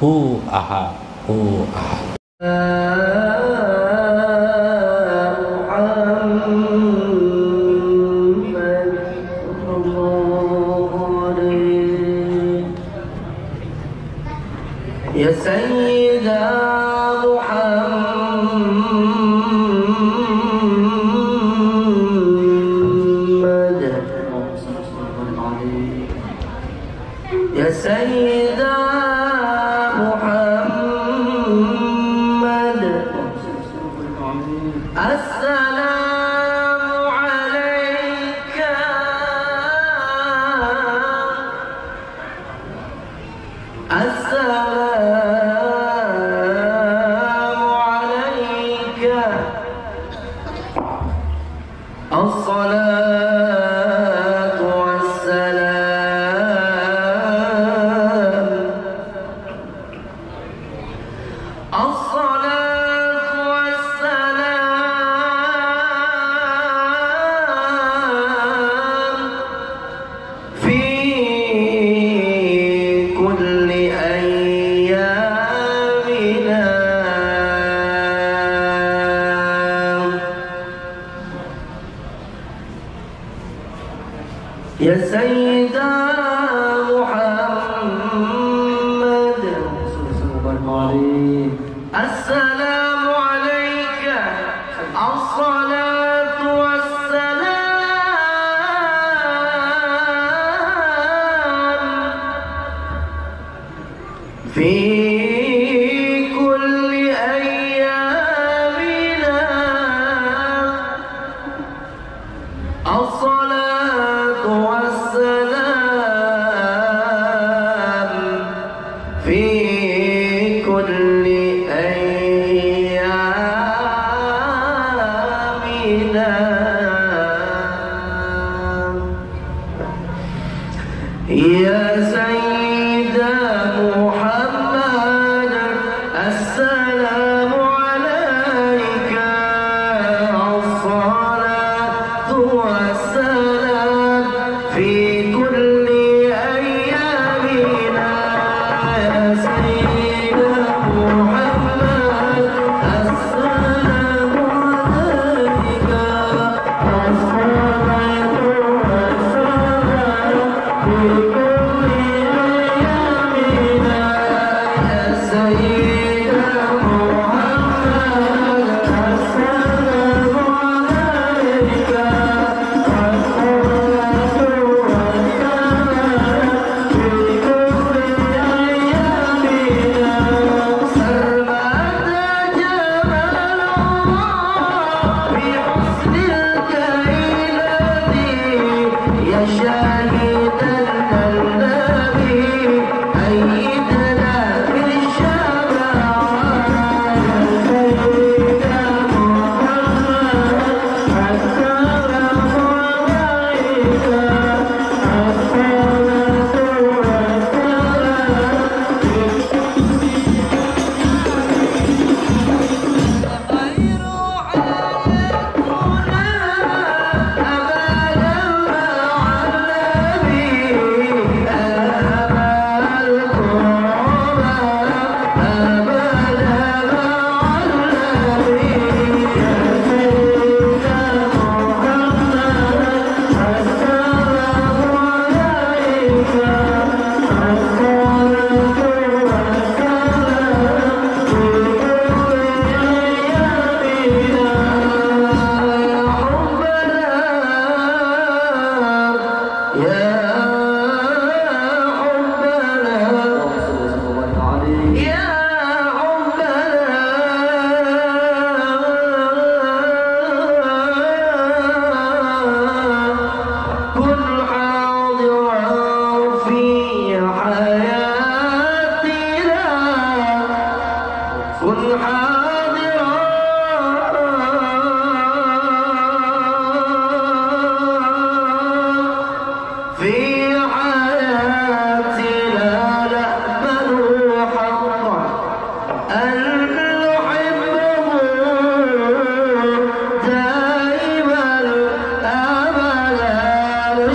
hu ahad, hu ahad. Ya Sayyida Muhammad, Ya Sayyida Muhammad, Assalamu alayka, Assalamu alayka, As-salatu was-salam, As-salatu was-salam fi kulli ayyamina. Ya Sayyida Muhammad, Assalamu alayka, As-salatu was-salam fi kulli ayyamina. As-salatu was-salam fi kulli ayyamina. Ya Sayyida Muhammad, Assalamu alayka, As-salatu was-salam fi kulli ayyamina. Ya Sayyida Muhammad, Assalamu alayka, As-salatu was-salam fi kulli ayyamina. Ya Sayyida Muhammad, Assalamu alayka, As-salatu was-salam fi kulli ayyamina. Sarmada jamalullah bi husnil kainati, ya shahidan al-nabi ayyidna bi-shafa'a. Ya Sayyida Muhammad, Assalamu alayka, As-salatu was-salam.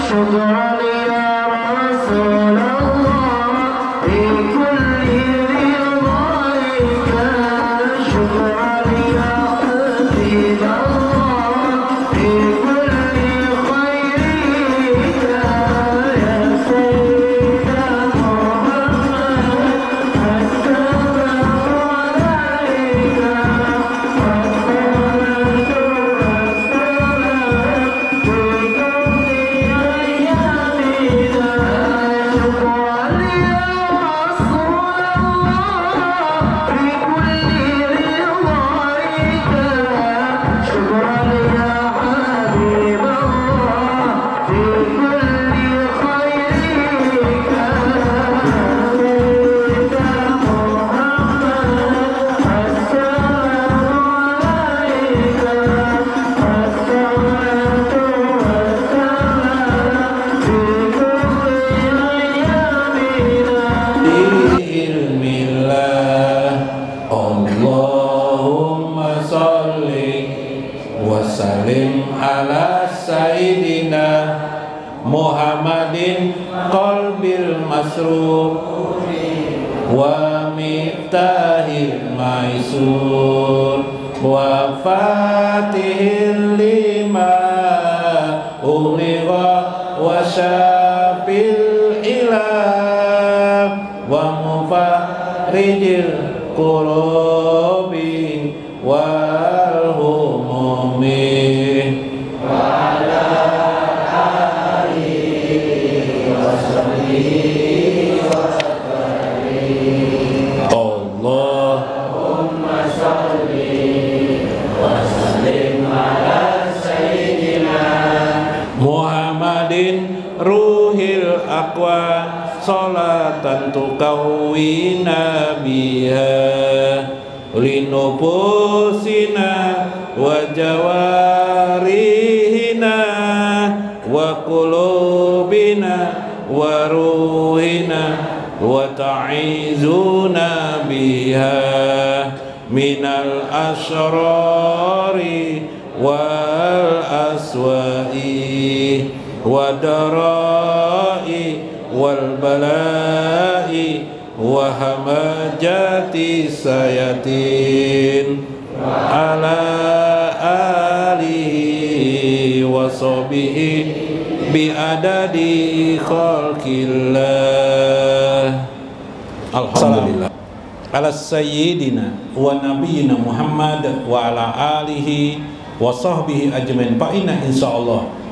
شكرا يا رسول الله في كل Bismillah. Allahumma sholli wa sallim ala Sayyidina Muhammadin qalbil masrur wa miftahil maisur wa fatihil lima ughliqa wa syafil ilah wa mufarrijil qulubi wal humumi wa ala alihi wa sahbihi wa sallim. Allahumma sholli wa sallim ala Sayyidina Muhammadin ruhil aqwa salatan tukawwina biha linufusina wa jawarihina wa qulubina wa ruhina wa ta'izuna biha minal asrari wal aswa'i wa darai wal balai wa hamajati sayatin ala alihi wa sahbihi bi adadi khalqillah. Alhamdulillah ala sayyidina wa nabiyina Muhammad wa ala alihi wa sahbihi ajmain. Fa inna insyaallah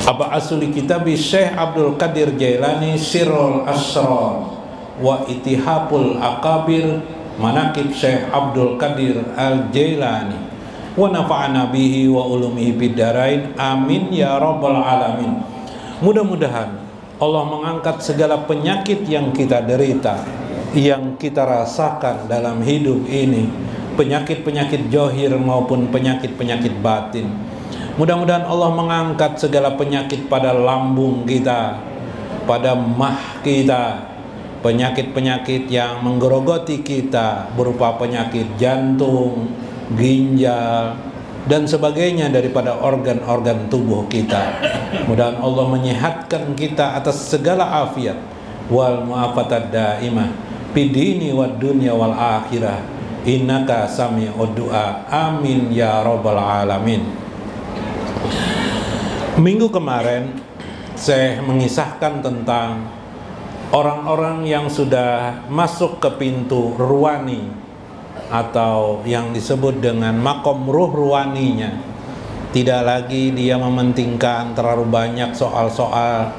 Aba asuli kitabi Syekh Abdul Qadir Jailani Sirrul Asrar wa Itihapul Akabir Manaqib Syekh Abdul Qadir Al-Jailani wa nafa'ana bihi wa ulumihi fid darain amin ya rabbal alamin. Mudah-mudahan Allah mengangkat segala penyakit yang kita derita, yang kita rasakan dalam hidup ini, penyakit-penyakit zahir maupun penyakit-penyakit batin. Mudah-mudahan Allah mengangkat segala penyakit pada lambung kita, pada mah kita, penyakit-penyakit yang menggerogoti kita berupa penyakit jantung, ginjal, dan sebagainya daripada organ-organ tubuh kita. Mudah-mudahan Allah menyehatkan kita atas segala afiat wal muafatad daimah fid dini wad dunya wal akhirah innaka sami'ud du'a amin ya rabbal alamin. Minggu kemarin saya mengisahkan tentang orang-orang yang sudah masuk ke pintu ruwani atau yang disebut dengan makom ruh ruwaninya. Tidak lagi dia mementingkan terlalu banyak soal-soal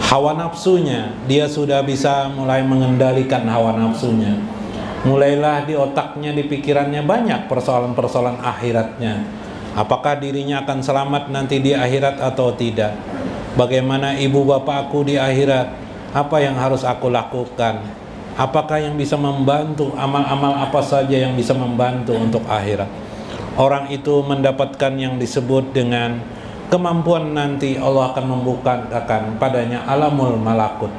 hawa nafsunya. Dia sudah bisa mulai mengendalikan hawa nafsunya. Mulailah di otaknya, di pikirannya banyak persoalan-persoalan akhiratnya. Apakah dirinya akan selamat nanti di akhirat atau tidak? Bagaimana ibu bapakku di akhirat? Apa yang harus aku lakukan? Apakah yang bisa membantu? Amal-amal apa saja yang bisa membantu untuk akhirat? Orang itu mendapatkan yang disebut dengan kemampuan nanti Allah akan membukakan padanya alamul malakut.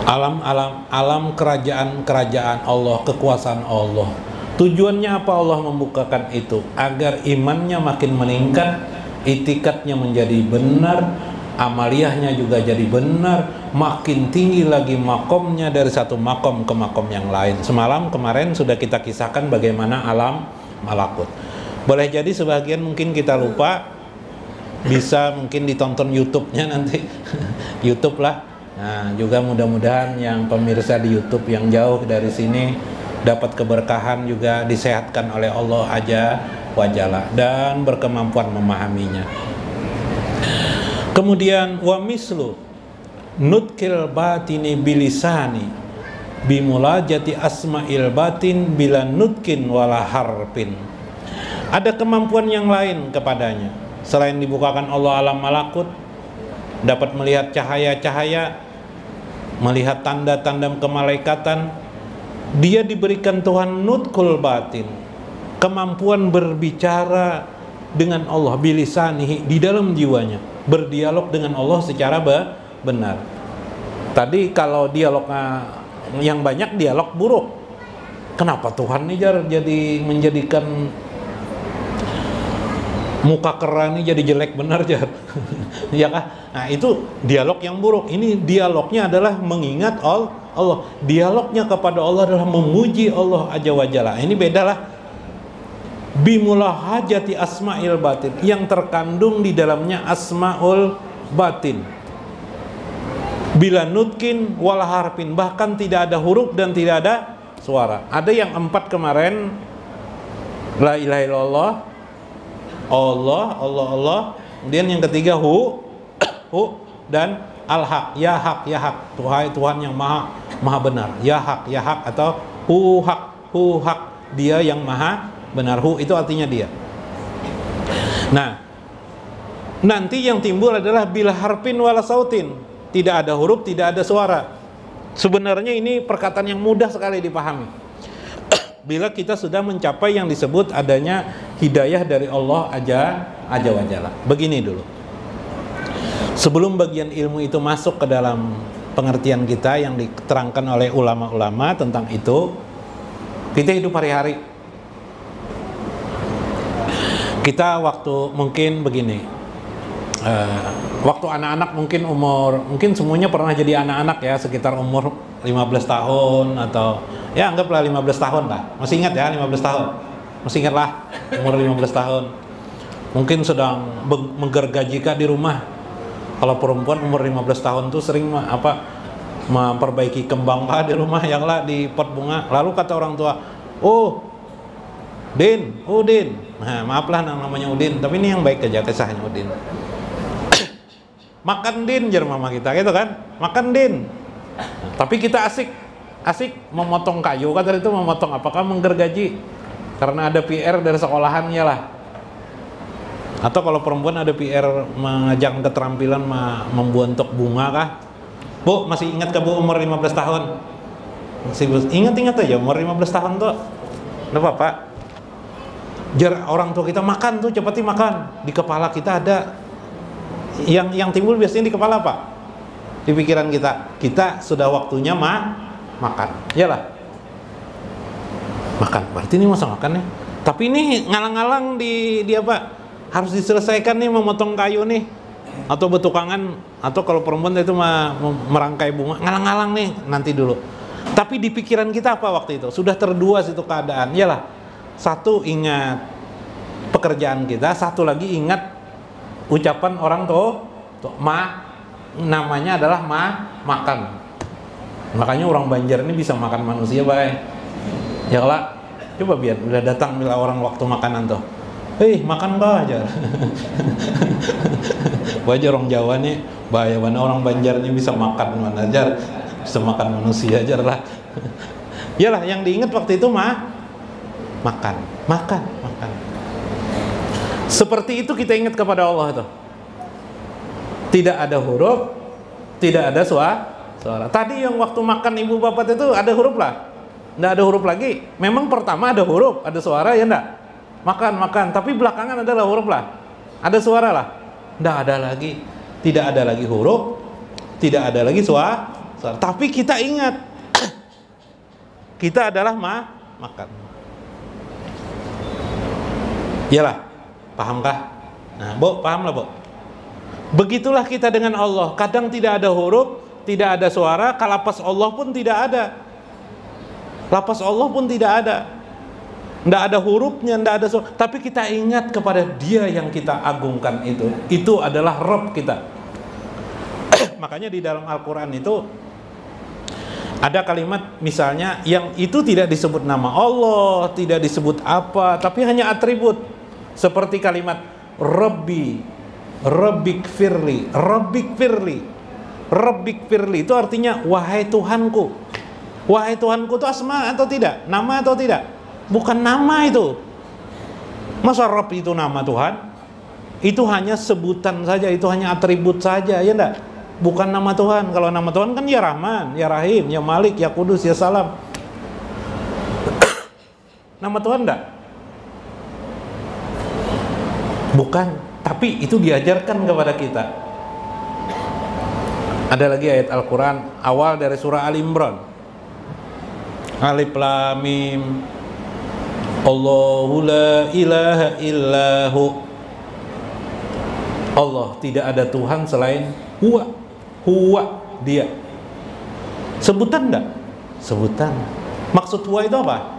Alam kerajaan Allah, kekuasaan Allah. Tujuannya apa Allah membukakan itu? Agar imannya makin meningkat, itikadnya menjadi benar, amaliyahnya juga jadi benar, makin tinggi lagi makomnya dari satu makom ke makom yang lain. Semalam kemarin sudah kita kisahkan bagaimana alam malakut. Boleh jadi sebagian mungkin kita lupa, bisa mungkin ditonton YouTube-nya nanti. YouTube lah. Nah, juga mudah-mudahan yang pemirsa di YouTube yang jauh dari sini dapat keberkahan, juga disehatkan oleh Allah aja wajalla dan berkemampuan memahaminya. Kemudian wa mislu nutkil batini bilisani bimulajati asma'il batin bila nutkin wala harpin. Ada kemampuan yang lain kepadanya selain dibukakan Allah alam malakut, dapat melihat cahaya-cahaya, melihat tanda-tanda kemalaikatan. Dia diberikan Tuhan nutkul batin, kemampuan berbicara dengan Allah bilisanihi, di dalam jiwanya, berdialog dengan Allah secara benar. Tadi kalau dialognya yang banyak dialog buruk. Kenapa Tuhan nih Jar jadi menjadikan muka kera ini jadi jelek benar Jar? Ya kah? Nah itu dialog yang buruk. Ini dialognya adalah mengingat Allah. Dialognya kepada Allah adalah memuji Allah Azza wa Jalla. Ini bedalah bimulahajati asma'il batin, yang terkandung di dalamnya asma'ul batin, bila nutkin wala harfin, bahkan tidak ada huruf dan tidak ada suara. Ada yang 4 kemarin, la ilaha illallah, Allah. Kemudian yang ketiga hu dan al-haq, ya hak, Tuhan yang maha benar, ya hak atau hu hak, dia yang maha benar. Hu itu artinya dia. Nah, nanti yang timbul adalah bila harfin wala sautin, tidak ada huruf, tidak ada suara. Sebenarnya ini perkataan yang mudah sekali dipahami. Bila kita sudah mencapai yang disebut adanya hidayah dari Allah Azza wa Jalla. Begini dulu. Sebelum bagian ilmu itu masuk ke dalam pengertian kita yang diterangkan oleh ulama-ulama tentang itu, kita hidup hari-hari. Kita waktu mungkin begini, waktu anak-anak mungkin semuanya pernah jadi anak-anak ya, sekitar umur 15 tahun atau ya anggaplah 15 tahun lah. Masih ingat ya 15 tahun? Masih ingat lah umur 15 tahun. Mungkin sedang menggergajikan di rumah. Kalau perempuan umur 15 tahun tuh sering memperbaiki kembang di rumah yang lah di pot bunga. Lalu kata orang tua, Udin. Nah, maaflah namanya Udin, tapi ini yang baik aja kisahnya Udin. Makan Din, jar mama kita gitu kan. Makan Din. Tapi kita asik memotong kayu, kata itu memotong apakah menggergaji karena ada PR dari sekolahannya lah. Atau kalau perempuan ada PR mengajarkan keterampilan membuantok bunga kah? Bu, masih ingat ke Bu umur 15 tahun? Masih ingat aja umur 15 tahun tuh. Enggak apa-apa. Jar orang tua kita makan tuh, cepetin makan. Di kepala kita ada yang timbul biasanya di kepala apa? Di pikiran kita sudah waktunya makan. Iyalah. Makan. Berarti ini masa makan nih. Tapi ini ngalang-ngalang di apa? Harus diselesaikan nih memotong kayu nih. Atau betukangan, atau kalau perempuan itu merangkai bunga, ngalang-ngalang nih nanti dulu. Tapi di pikiran kita apa waktu itu? Sudah terduas itu keadaan. Iyalah. Satu ingat pekerjaan kita, satu lagi ingat ucapan orang tuh namanya adalah makan. Makanya orang Banjar ini bisa makan manusia baik. Ya lah, coba biar udah datang bila orang waktu makanan tuh, makan bah aja. Wajar orang Jawa nih bahaya mana orang Banjar ini bisa makan mana aja, bisa makan manusia aja lah. Yalah, yang diingat waktu itu makan. Seperti itu kita ingat kepada Allah itu. Tidak ada huruf, tidak ada suara. Tadi yang waktu makan ibu bapak itu ada huruf lah. Nggak ada huruf lagi. Memang pertama ada huruf, ada suara ya enggak? Makan. Tapi belakangan adalah huruf lah. Ada suara lah. Nggak ada lagi. Tidak ada lagi huruf, tidak ada lagi suara. Tapi kita ingat. Kita adalah makan. Iyalah, pahamkah? Nah, Bu, pahamlah, Bu. Begitulah kita dengan Allah. Kadang tidak ada huruf, tidak ada suara, kalapas Allah pun tidak ada. Lapas Allah pun tidak ada. Tidak ada hurufnya, tidak ada suara. Tapi kita ingat kepada Dia yang kita agungkan itu. Itu adalah Rabb kita. Makanya di dalam Al-Quran itu ada kalimat misalnya yang itu tidak disebut nama Allah, tidak disebut apa, tapi hanya atribut. Seperti kalimat Rabbik firli itu artinya wahai Tuhanku. Wahai Tuhanku itu asma atau tidak? Nama atau tidak? Bukan nama itu. Masa Rabb itu nama Tuhan? Itu hanya sebutan saja, itu hanya atribut saja, ya enggak? Bukan nama Tuhan. Kalau nama Tuhan kan ya Rahman, ya Rahim, ya Malik, ya Kudus, ya Salam. Nama Tuhan enggak? Bukan, tapi itu diajarkan kepada kita. Ada lagi ayat Al-Quran awal dari surah Al-Imran. Alif Lam Mim. Allahu la ilaha illahu. Allah, tidak ada Tuhan selain huwa. Huwa, dia. Sebutan enggak? Sebutan. Maksud huwa itu apa?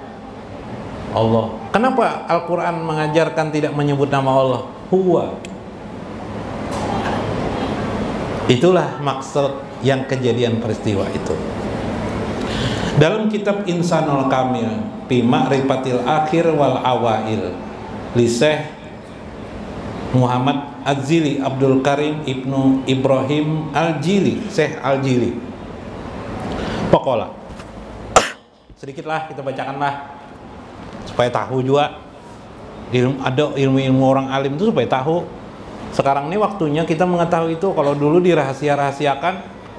Allah. Kenapa Al-Quran mengajarkan tidak menyebut nama Allah? Huwa. Itulah maksud yang kejadian peristiwa itu. Dalam kitab Insanul Kamil fi Ma'rifatil Akhir wal Awail li Syekh Muhammad Az-Zili Abdul Karim Ibnu Ibrahim Al-Jili, Syekh Al-Jili. Pokoknya sedikitlah kita bacakanlah supaya tahu juga. Ada ilmu-ilmu orang alim itu supaya tahu. Sekarang ini waktunya kita mengetahui itu. Kalau dulu dirahasia-rahasiakan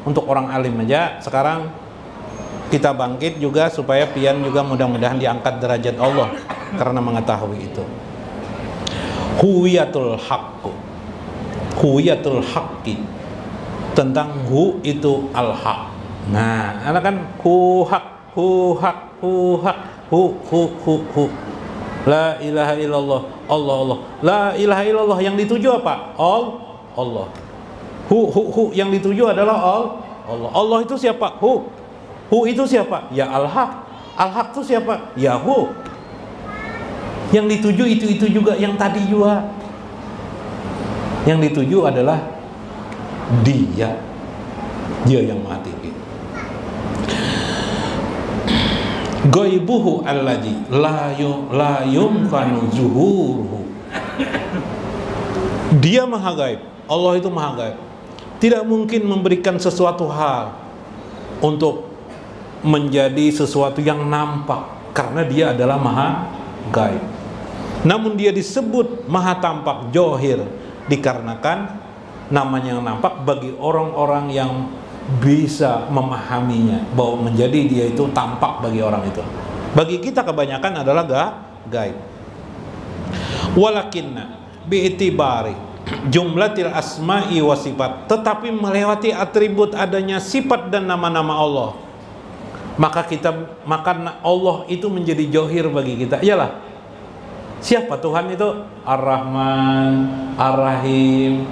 untuk orang alim aja, sekarang kita bangkit juga supaya pian juga mudah-mudahan diangkat derajat Allah karena mengetahui itu. Huwiyatul haqqu, huwiyatul haqqi, tentang hu itu al-haq. Nah, ada kan hu haq, hu haq, hu haq, hu. La ilaha illallah, Allah Allah. La ilaha illallah yang dituju apa? Allah. Hu yang dituju adalah Allah. Allah itu siapa? Hu itu siapa? Ya al-haq. Al-haq itu siapa? Ya hu. Yang dituju itu juga yang tadi juga. Yang dituju adalah dia. Dia yang Maha Tinggi. Ghaibuhu allazi la yumkanu zuhuruhu. Dia maha gaib. Allah itu maha gaib. Tidak mungkin memberikan sesuatu hal untuk menjadi sesuatu yang nampak karena dia adalah maha gaib. Namun dia disebut maha tampak, johir, dikarenakan namanya yang nampak bagi orang-orang yang bisa memahaminya, bahwa menjadi dia itu tampak bagi orang itu. Bagi kita kebanyakan adalah gaib. Walakinna bi'tibari jumlatil asma'i wa sifat, tetapi melewati atribut adanya sifat dan nama-nama Allah, maka Allah itu menjadi johir bagi kita. Iyalah, siapa Tuhan itu? Ar-Rahman, Ar-Rahim,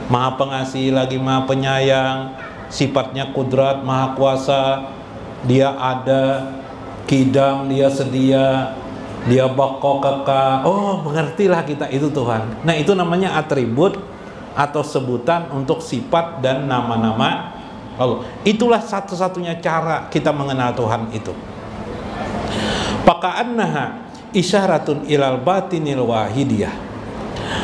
Maha Pengasih lagi Maha Penyayang. Sifatnya kudrat, maha kuasa. Dia ada, kidam, dia sedia, dia bako keka. Oh, mengertilah kita itu Tuhan. Nah, itu namanya atribut atau sebutan untuk sifat dan nama-nama Allah. Itulah satu-satunya cara kita mengenal Tuhan itu. Paka'annaha isyaratun ilal batinil wahidiyah.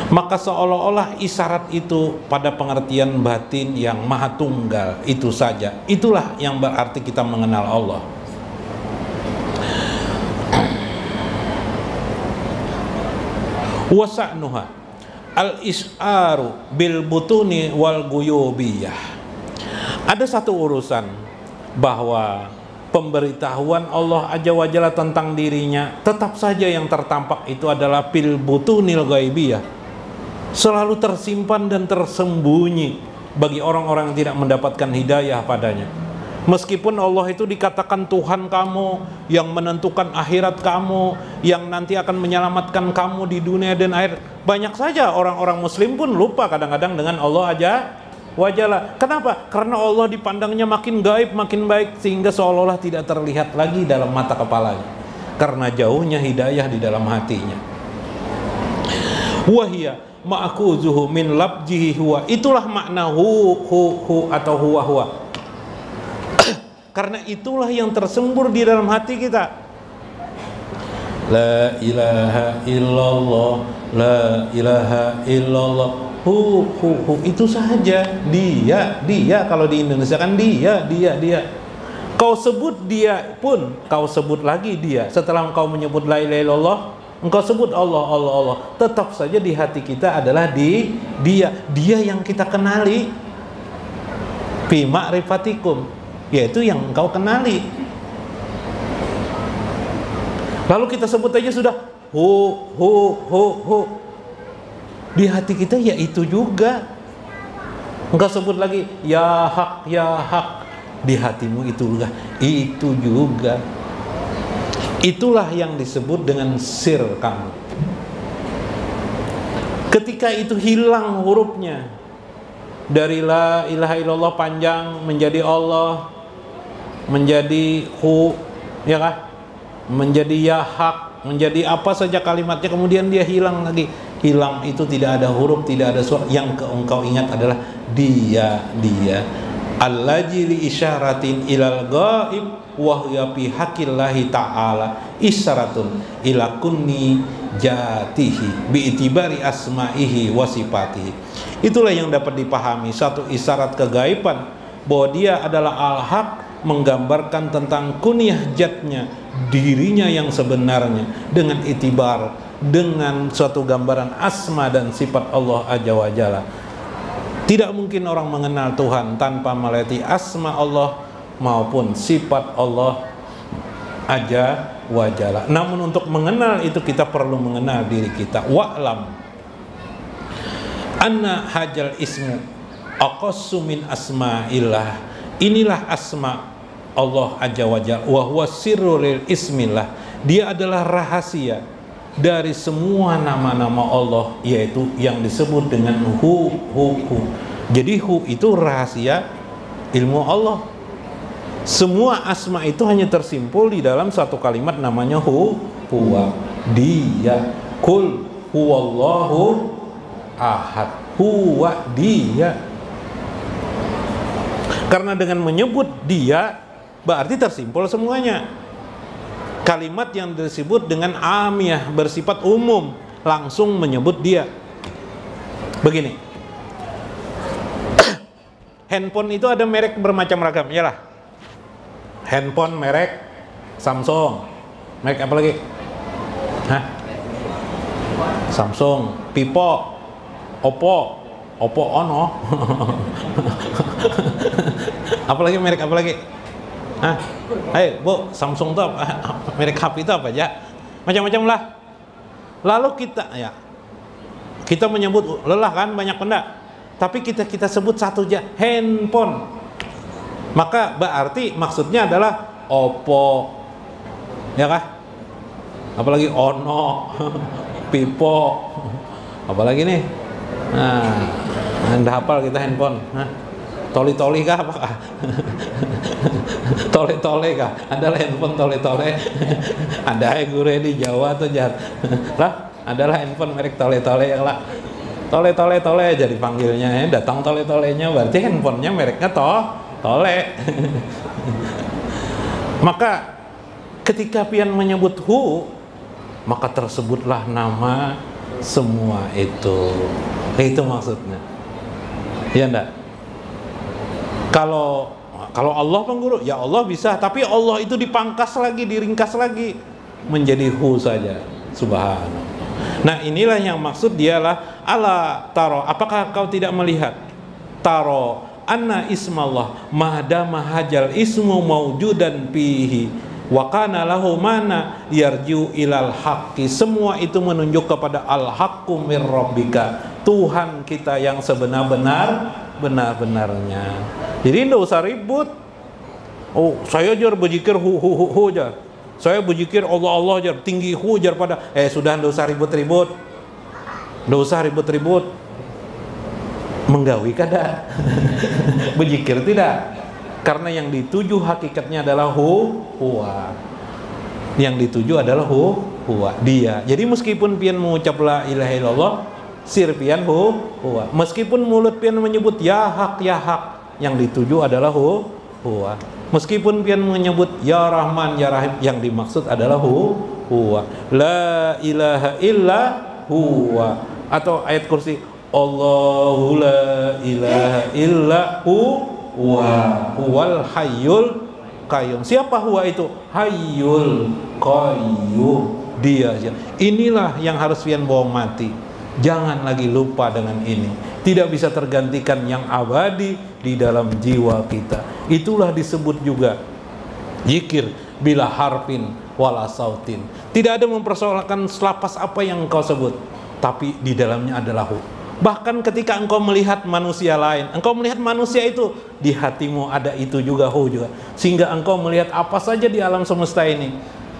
Maka seolah-olah isyarat itu pada pengertian batin yang maha tunggal itu saja. Itulah yang berarti kita mengenal Allah. Wasa'nuha al-is'aru bil butuni wal guyubiyah. Ada satu urusan bahwa pemberitahuan Allah Azza wa Jalla tentang dirinya tetap saja yang tertampak itu adalah bil butunil ghaibiyah, selalu tersimpan dan tersembunyi bagi orang-orang yang tidak mendapatkan hidayah padanya. Meskipun Allah itu dikatakan Tuhan kamu, yang menentukan akhirat kamu, yang nanti akan menyelamatkan kamu di dunia dan akhirat, banyak saja orang-orang muslim pun lupa kadang-kadang dengan Allah Azza wa Jalla. Kenapa? Karena Allah dipandangnya makin gaib, makin baik, sehingga seolah-olah tidak terlihat lagi dalam mata kepalanya karena jauhnya hidayah di dalam hatinya. Wahia ma'kuzuhu min labjihi huwa. Itulah makna hu atau huwa. Karena itulah yang tersembur di dalam hati kita. La ilaha illallah, la ilaha illallah. Hu itu saja. Dia kalau di Indonesia kan dia. Kau sebut dia pun, kau sebut lagi dia. Setelah engkau menyebut la ilaha illallah, engkau sebut Allah. Tetap saja di hati kita adalah dia yang kita kenali. Fi ma'rifatikum, yaitu yang engkau kenali. Lalu kita sebut aja sudah hu. Di hati kita ya itu juga. Engkau sebut lagi ya hak. Di hatimu itu juga. Itulah yang disebut dengan sir kamu. Ketika itu hilang hurufnya, dari la ilaha illallah panjang menjadi Allah, menjadi hu, ya kah? Menjadi ya hak, menjadi apa saja kalimatnya, kemudian dia hilang lagi. Hilang itu tidak ada huruf, tidak ada suara. Yang engkau ingat adalah dia. Allazi li isyaratin ilal ghaib wa huwa fi haqqillahi ta'ala isyaratun ila kunni jatihi bi itibari asma'ihi wa sifatihi. Itulah yang dapat dipahami, satu isyarat kegaiban bahwa dia adalah al-haq, menggambarkan tentang kunyah zatnya, dirinya yang sebenarnya, dengan itibar, dengan suatu gambaran asma dan sifat Allah Azza wa Jalla. Tidak mungkin orang mengenal Tuhan tanpa melewati asma Allah maupun sifat Allah Azza wa Jalla. Namun untuk mengenal itu kita perlu mengenal diri kita. Wa'lam anna hajal ismu aqassu min asma'illah. Inilah asma Allah Azza wa Jalla, wa huwa sirrul ismillah. Dia adalah rahasia dari semua nama-nama Allah, yaitu yang disebut dengan hu. Jadi hu itu rahasia ilmu Allah. Semua asma itu hanya tersimpul di dalam satu kalimat namanya huwa. Dia, kul huwallahu ahad, huwa dia. Karena dengan menyebut dia berarti tersimpul semuanya. Kalimat yang disebut dengan amiyah, bersifat umum, langsung menyebut dia. Begini, handphone itu ada merek bermacam-ragam, iyalah. Handphone merek Samsung, merek apa lagi? Samsung, Vivo, Oppo Ono. Apalagi merek apa lagi? Ayo Bu, Samsung itu apa? Merek HP itu apa aja? Macam-macam lah. Lalu kita menyebut lelah kan, banyak benda. Tapi kita sebut satu aja, handphone. Maka berarti maksudnya adalah Oppo, ya kah? Apalagi Ono, Vivo, apalagi nih? Anda hafal kita handphone? Toli-toli kah apakah? Tole-tole kah? Adalah handphone tole-tole. Ada gure di Jawa tuh jahat. Lah, adalah handphone merek tole-tole ya lah. Tole-tole jadi panggilnya, datang tole-tolenya berarti handphonenya mereknya tole. Maka ketika pian menyebut hu, maka tersebutlah nama semua itu. Itu maksudnya. Ya enggak? Kalau Allah pengguru, ya Allah bisa, tapi Allah itu dipangkas lagi, diringkas lagi menjadi hu saja. Subhanallah. Nah, inilah yang maksud dialah ala taro. Apakah kau tidak melihat? Taro anna ismallah mahdama hajal ismu maujudan fihi wa kana lahu mana yarju ilal haqqi. Semua itu menunjuk kepada al-haqqu mir rabbika, Tuhan kita yang benar-benarnya. Jadi tidak usah ribut. Oh, saya jar berzikir hu jar. Saya berzikir Allah jar, tinggi hu jar pada. Sudah tidak usah ribut-ribut. Tidak usah ribut-ribut. Menggawi kada. Berzikir tidak. Karena yang dituju hakikatnya adalah huwa. Yang dituju adalah huwa, dia. Jadi meskipun pian mengucap la ilaha illallah, sir pian huwa. Meskipun mulut pian menyebut ya hak, yang dituju adalah huwa. Meskipun pian menyebut ya Rahman, ya Rahim, yang dimaksud adalah huwa. La ilaha illa huwa. Atau ayat kursi, Allahu la ilaha illa huwal hayyul qayyum. Siapa huwa itu? Hayyul qayyum. Dia. Inilah yang harus pian bawa mati. Jangan lagi lupa dengan ini. Tidak bisa tergantikan yang abadi di dalam jiwa kita. Itulah disebut juga zikir bila harfin wala sautin. Tidak ada mempersoalkan selapas apa yang engkau sebut, tapi di dalamnya adalah hu. Bahkan ketika engkau melihat manusia lain, engkau melihat manusia itu, di hatimu ada itu juga hu juga. Sehingga engkau melihat apa saja di alam semesta ini,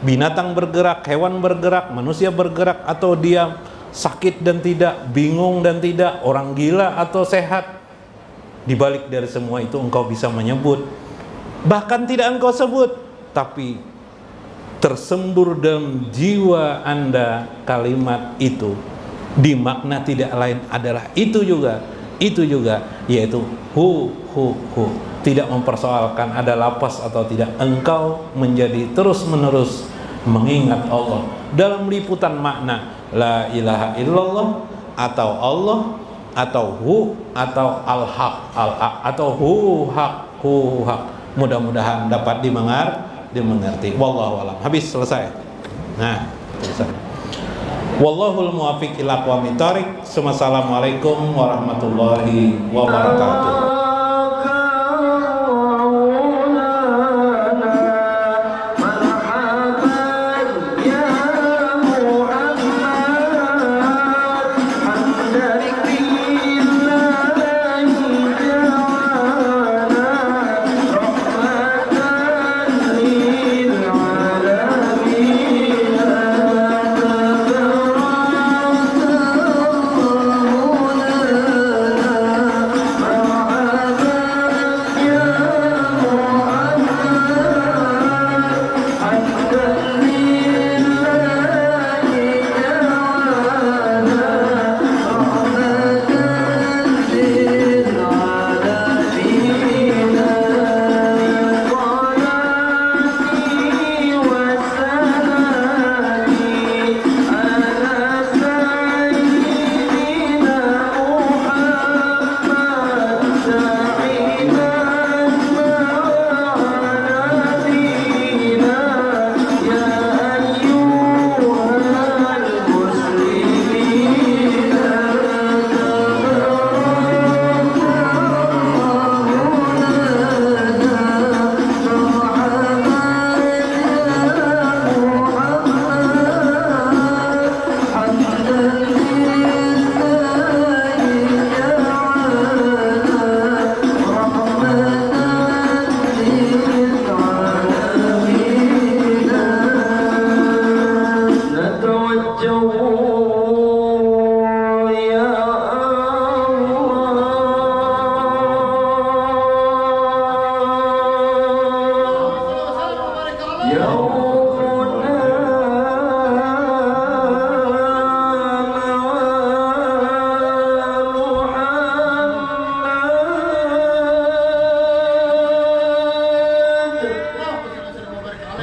binatang bergerak, hewan bergerak, manusia bergerak atau diam, sakit dan tidak, bingung dan tidak, orang gila atau sehat. Di balik dari semua itu engkau bisa menyebut, bahkan tidak engkau sebut, tapi tersembur dalam jiwa Anda kalimat itu, di makna tidak lain adalah itu juga, yaitu hu. Tidak mempersoalkan ada lapas atau tidak, engkau menjadi terus menerus mengingat Allah dalam liputan makna la ilaha illallah, atau Allah, atau hu, atau al-haq, atau hu haq. Mudah-mudahan dapat dimengerti. Wallahu alam. Habis, selesai. Nah, selesai. Wallahul muwaffiq ila aqwamit thoriq. Assalamualaikum warahmatullahi wabarakatuh.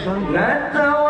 Nggak tahu